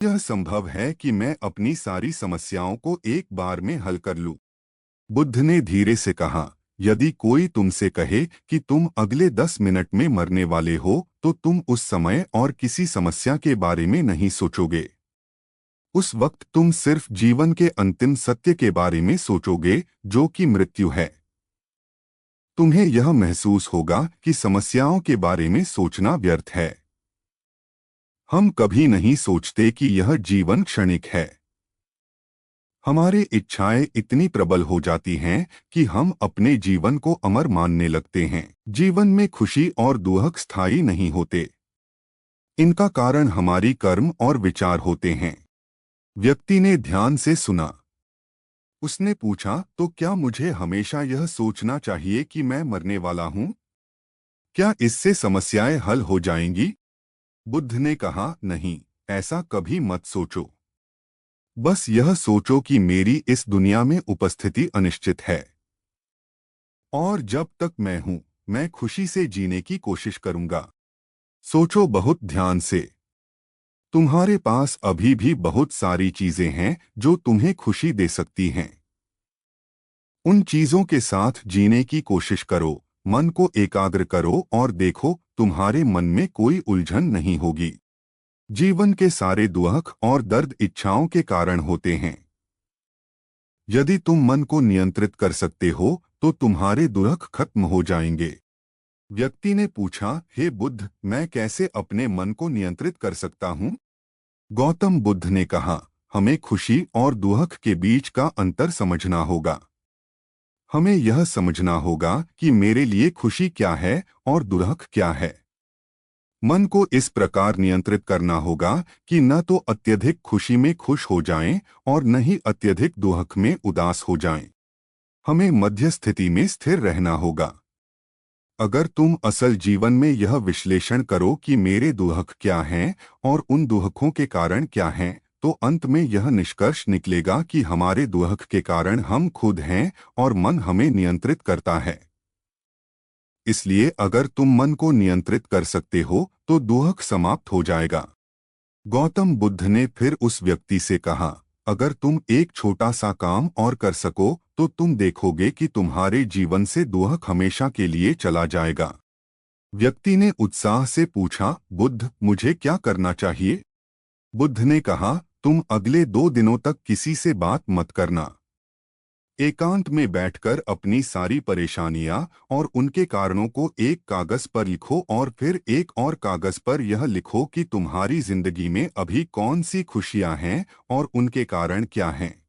यह संभव है कि मैं अपनी सारी समस्याओं को एक बार में हल कर लूं। बुद्ध ने धीरे से कहा, यदि कोई तुमसे कहे कि तुम अगले 10 मिनट में मरने वाले हो, तो तुम उस समय और किसी समस्या के बारे में नहीं सोचोगे। उस वक्त तुम सिर्फ जीवन के अंतिम सत्य के बारे में सोचोगे, जो कि मृत्यु है। तुम्हें यह महसूस होगा कि समस्याओं के बारे में सोचना व्यर्थ है। हम कभी नहीं सोचते कि यह जीवन क्षणिक है। हमारी इच्छाएं इतनी प्रबल हो जाती हैं कि हम अपने जीवन को अमर मानने लगते हैं। जीवन में खुशी और दुख स्थायी नहीं होते। इनका कारण हमारी कर्म और विचार होते हैं। व्यक्ति ने ध्यान से सुना। उसने पूछा, तो क्या मुझे हमेशा यह सोचना चाहिए कि मैं मरने वाला हूं? क्या इससे समस्याएं हल हो जाएंगी? बुद्ध ने कहा, नहीं, ऐसा कभी मत सोचो। बस यह सोचो कि मेरी इस दुनिया में उपस्थिति अनिश्चित है, और जब तक मैं हूं, मैं खुशी से जीने की कोशिश करूंगा। सोचो बहुत ध्यान से। तुम्हारे पास अभी भी बहुत सारी चीजें हैं जो तुम्हें खुशी दे सकती हैं। उन चीजों के साथ जीने की कोशिश करो, मन को एकाग्र करो और देखो, तुम्हारे मन में कोई उलझन नहीं होगी। जीवन के सारे दुख और दर्द इच्छाओं के कारण होते हैं। यदि तुम मन को नियंत्रित कर सकते हो, तो तुम्हारे दुख खत्म हो जाएंगे। व्यक्ति ने पूछा, हे बुद्ध, मैं कैसे अपने मन को नियंत्रित कर सकता हूँ? गौतम बुद्ध ने कहा, हमें खुशी और दुख के बीच का अंतर समझना होगा। हमें यह समझना होगा कि मेरे लिए खुशी क्या है और दुख क्या है। मन को इस प्रकार नियंत्रित करना होगा कि न तो अत्यधिक खुशी में खुश हो जाएं और न ही अत्यधिक दुख में उदास हो जाएं। हमें मध्य स्थिति में स्थिर रहना होगा। अगर तुम असल जीवन में यह विश्लेषण करो कि मेरे दुख क्या हैं और उन दुखों के कारण क्या हैं, तो अंत में यह निष्कर्ष निकलेगा कि हमारे दुख के कारण हम खुद हैं और मन हमें नियंत्रित करता है। इसलिए अगर तुम मन को नियंत्रित कर सकते हो, तो दुख समाप्त हो जाएगा। गौतम बुद्ध ने फिर उस व्यक्ति से कहा, अगर तुम एक छोटा सा काम और कर सको, तो तुम देखोगे कि तुम्हारे जीवन से दुख हमेशा के लिए चला जाएगा। व्यक्ति ने उत्साह से पूछा, बुद्ध, मुझे क्या करना चाहिए? बुद्ध ने कहा, तुम अगले 2 दिनों तक किसी से बात मत करना। एकांत में बैठकर अपनी सारी परेशानियां और उनके कारणों को एक कागज पर लिखो और फिर एक और कागज पर यह लिखो कि तुम्हारी जिंदगी में अभी कौन सी खुशियां हैं और उनके कारण क्या हैं।